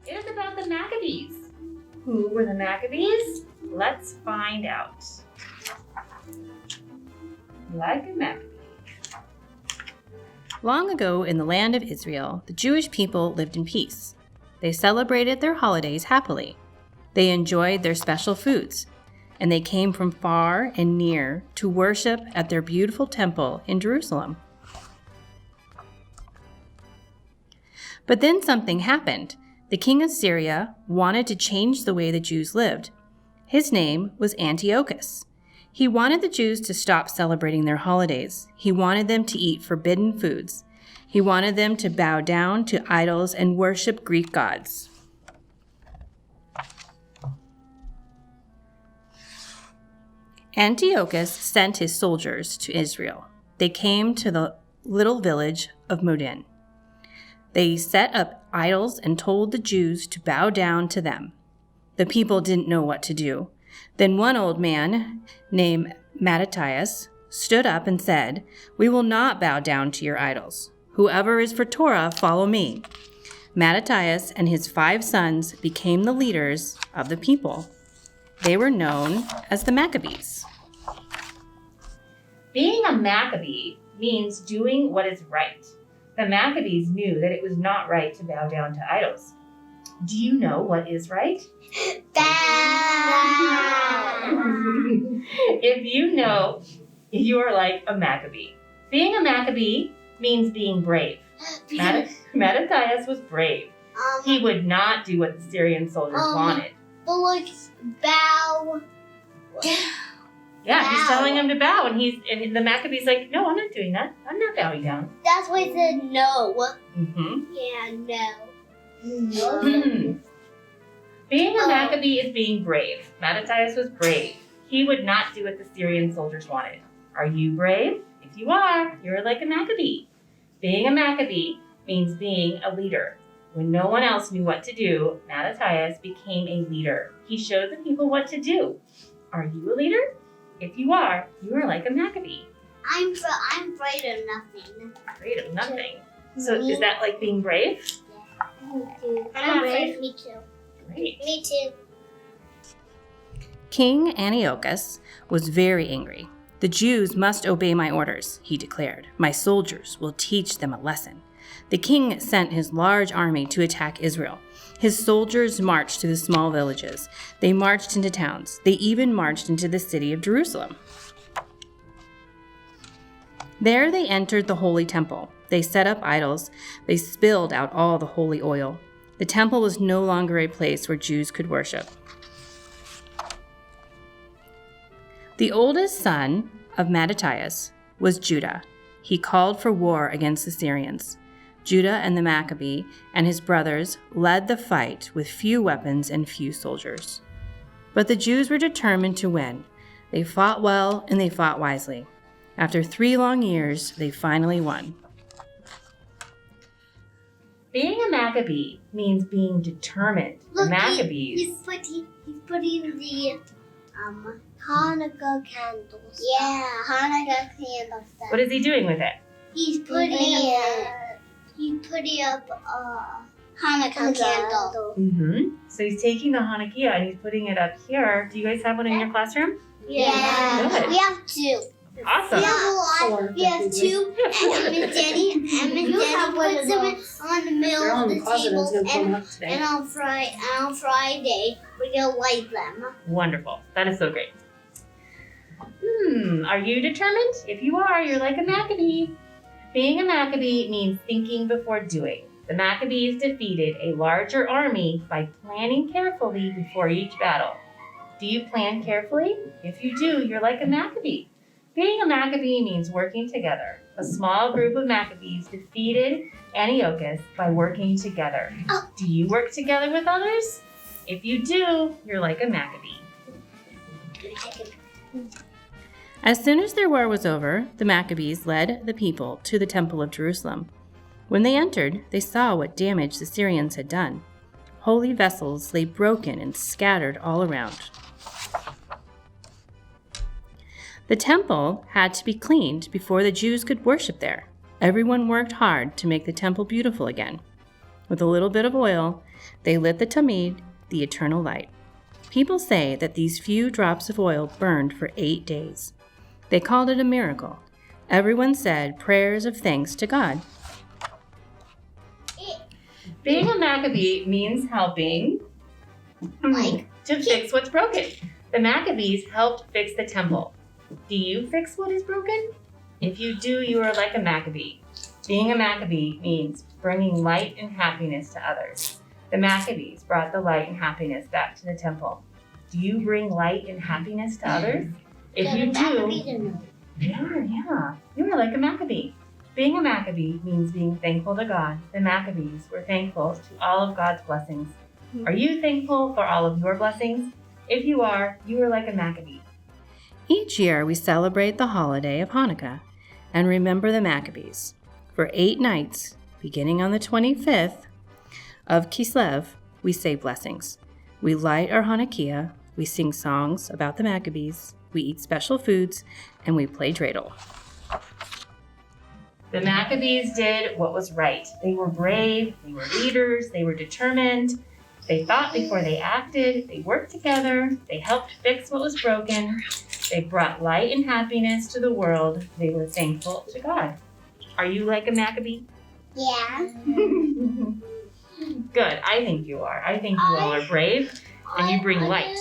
It is about the Maccabees. Who were the Maccabees? Let's find out. Like a Maccabee. Long ago in the land of Israel, the Jewish people lived in peace. They celebrated their holidays happily. They enjoyed their special foods, and they came from far and near to worship at their beautiful temple in Jerusalem. But then something happened. The king of Syria wanted to change the way the Jews lived. His name was Antiochus. He wanted the Jews to stop celebrating their holidays. He wanted them to eat forbidden foods. He wanted them to bow down to idols and worship Greek gods. Antiochus sent his soldiers to Israel. They came to the little village of Modin. They set up idols and told the Jews to bow down to them. The people didn't know what to do. Then one old man named Mattathias stood up and said, "We will not bow down to your idols. Whoever is for Torah, follow me." Mattathias and his 5 sons became the leaders of the people. They were known as the Maccabees. Being a Maccabee means doing what is right. The Maccabees knew that it was not right to bow down to idols. Do you know what is right? If you know, you are like a Maccabee. Being a Maccabee means being brave. Mattathias was brave. He would not do what the Syrian soldiers wanted. But like bow. Yeah, he's telling him to bow, and the Maccabee's like, "No, I'm not doing that. I'm not bowing down." That's why he said no. Mm-hmm. Yeah, no. Being a Maccabee is being brave. Mattathias was brave. He would not do what the Syrian soldiers wanted. Are you brave? If you are, you're like a Maccabee. Being a Maccabee means being a leader. When no one else knew what to do, Mattathias became a leader. He showed the people what to do. Are you a leader? If you are like a Maccabee. I'm afraid of nothing. Afraid of nothing. So is that like being brave? Yeah. Me too. I'm brave. Me too. Great. Me too. King Antiochus was very angry. "The Jews must obey my orders," he declared. "My soldiers will teach them a lesson." The king sent his large army to attack Israel. His soldiers marched to the small villages. They marched into towns. They even marched into the city of Jerusalem. There they entered the holy temple. They set up idols. They spilled out all the holy oil. The temple was no longer a place where Jews could worship. The oldest son of Mattathias was Judah. He called for war against the Syrians. Judah and the Maccabee and his brothers led the fight with few weapons and few soldiers. But the Jews were determined to win. They fought well and they fought wisely. After 3 long years, they finally won. Being a Maccabee means being determined. Look, the Maccabees. He's putting the Hanukkah candles. Yeah, Hanukkah candles. What is he doing with it? He's putting up a Hanukkah candle. Mm-hmm. So he's taking the Hanukkah and he's putting it up here. Do you guys have one in your classroom? Yeah. Good. We have 2. Awesome. We have a lot. We have 2. And Daddy puts them on the middle of the table. And on Friday, we're going to light them. Wonderful. That is so great. Are you determined? If you are, you're like a Maccabee. Being a Maccabee means thinking before doing. The Maccabees defeated a larger army by planning carefully before each battle. Do you plan carefully? If you do, you're like a Maccabee. Being a Maccabee means working together. A small group of Maccabees defeated Antiochus by working together. Do you work together with others? If you do, you're like a Maccabee. As soon as their war was over, the Maccabees led the people to the temple of Jerusalem. When they entered, they saw what damage the Syrians had done. Holy vessels lay broken and scattered all around. The temple had to be cleaned before the Jews could worship there. Everyone worked hard to make the temple beautiful again. With a little bit of oil, they lit the tamid, the eternal light. People say that these few drops of oil burned for 8 days. They called it a miracle. Everyone said prayers of thanks to God. Being a Maccabee means helping to fix what's broken. The Maccabees helped fix the temple. Do you fix what is broken? If you do, you are like a Maccabee. Being a Maccabee means bringing light and happiness to others. The Maccabees brought the light and happiness back to the temple. Do you bring light and happiness to others? If you do, you are like a Maccabee. Being a Maccabee means being thankful to God. The Maccabees were thankful to all of God's blessings. Are you thankful for all of your blessings? If you are like a Maccabee. Each year we celebrate the holiday of Hanukkah and remember the Maccabees. For 8 nights, beginning on the 25th of Kislev, we say blessings. We light our Hanukkah, we sing songs about the Maccabees, we eat special foods, and we play dreidel. The Maccabees did what was right. They were brave, they were leaders, they were determined. They thought before they acted, they worked together, they helped fix what was broken, they brought light and happiness to the world, they were thankful to God. Are you like a Maccabee? Yeah. Good, I think you are. I think you all are brave and you bring light.